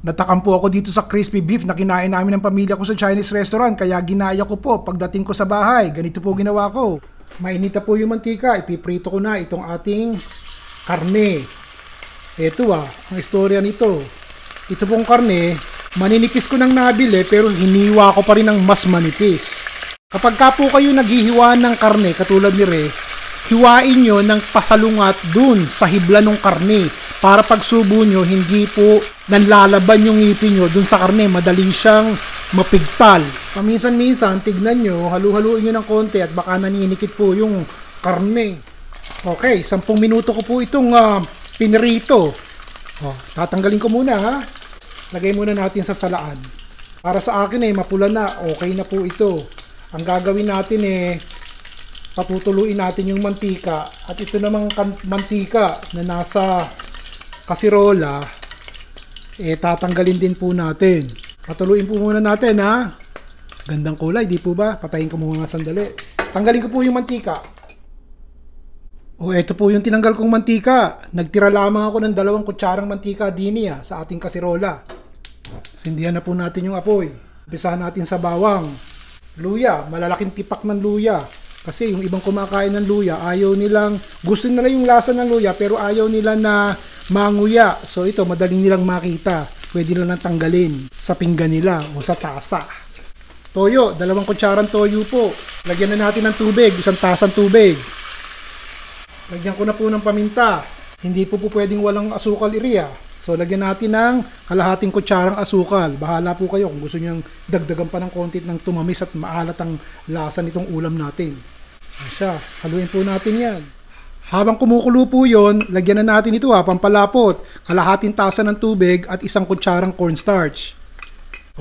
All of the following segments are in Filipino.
Natakam po ako dito sa crispy beef na kinain namin ng pamilya ko sa Chinese restaurant kaya ginaya ko po pagdating ko sa bahay. Ganito po ginawa ko. Mainit na po yung mantika, ipiprito ko na itong ating karne. Ito ang istorya nito. Ito pong karne, maninipis ko nang nabili pero hiniwa ko pa rin ng mas manipis. Kapag ka po kayo naghihiwa ng karne katulad ni Re, hiwain nyo ng pasalungat dun sa hibla ng karne para pagsubo nyo hindi po nanlalaban yung ngipin nyo dun sa karne, madali siyang mapigtal. Paminsan-minsan tignan nyo, halu-haluin nyo ng konti at baka naninikit po yung karne. Okay, 10 minuto ko po itong pinirito. Tatanggalin ko muna ha. Lagay muna natin sa salaan. Para sa akin mapula na, okay na po ito. Ang gagawin natin patutuluin natin yung mantika at ito namang mantika na nasa kasirola tatanggalin din po natin. Patuluin po muna natin ha. Gandang kulay, di po ba? Patayin ko muna sandali. Tanggalin ko po yung mantika. Ito po yung tinanggal kong mantika. Nagtira lamang ako ng 2 kutsarang mantika dini sa ating kasirola. Sindihan na po natin yung apoy. Umpisahan natin sa bawang. Luya, malalaking tipak ng luya. Kasi yung ibang kumakain ng luya, gusto nila yung lasa ng luya pero ayaw nila na manguya. So ito, madaling nilang makita. Pwede nilang tanggalin sa pinggan nila o sa tasa. Toyo, 2 kutsarang toyo po. Lagyan na natin ng tubig, 1 tasang tubig. Lagyan ko na po ng paminta. Hindi po pwedeng walang asukal iriya. So lagyan natin ng kalahating kutsarang asukal. Bahala po kayo kung gusto nyo dagdagan pa ng konti ng tumamis at maalat ang lasa nitong ulam natin. Siya, haluin po natin yan. Habang kumukulo po yun, lagyan na natin ito pampalapot. Kalahating tasa ng tubig at 1 kutsarang cornstarch.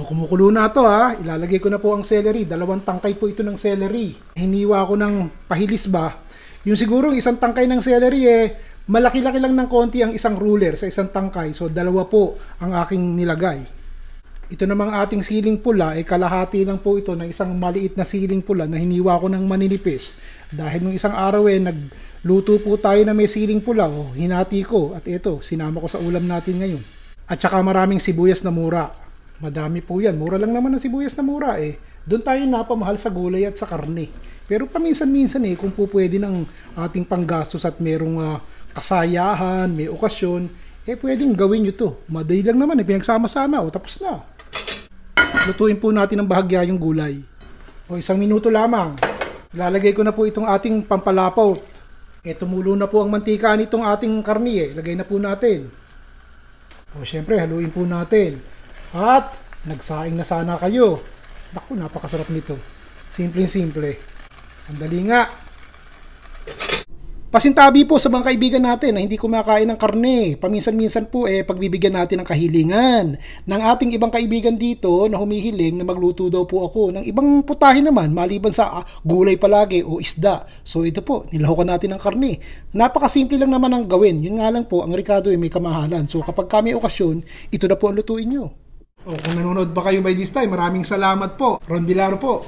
Kumukulo na ito ilalagay ko na po ang celery. 2 tangkay po ito ng celery. Hiniwa ko ng pahilis ba. Yung siguro 1 tangkay ng celery malaki-laki lang ng konti ang 1 ruler sa 1 tangkay. So 2 po ang aking nilagay. Ito namang ating siling pula, kalahati lang po ito ng isang maliit na siling pula na hiniwa ko ng maninipis. Dahil nung isang araw nagluto po tayo na may siling pula, hinati ko at ito, sinama ko sa ulam natin ngayon. At saka maraming sibuyas na mura. Madami po yan. Mura lang naman ang sibuyas na mura Doon tayo napamahal sa gulay at sa karne. Pero paminsan-minsan kung po pwede ng ating panggastos at merong kasayahan, may okasyon, pwedeng gawin nyo to. Madali lang naman, pinagsama-sama, tapos na. Lutuin po natin ng bahagya yung gulay. 1 minuto lamang. Lalagay ko na po itong ating pampalapot. Tumulo na po ang mantika nitong ating karne. Lagay na po natin. Syempre, haluin po natin. At, nagsaing na sana kayo. Naku, napakasarap nito. Simple-simple. Sandali nga. Pasintabi po sa mga kaibigan natin na hindi kumakain ng karne. Paminsan-minsan po pagbibigyan natin ng kahilingan ng ating ibang kaibigan dito na humihiling na magluto daw po ako ng ibang putahe naman maliban sa gulay palagi o isda. So ito po, nilahukan natin ng karne. Napakasimple lang naman ang gawin. Yun nga lang po, ang Ricardo may kamahalan. So kapag kami okasyon, ito na po ang lutuin nyo. Kung nanonood ba kayo by this time, maraming salamat po. Ron Vilaro po.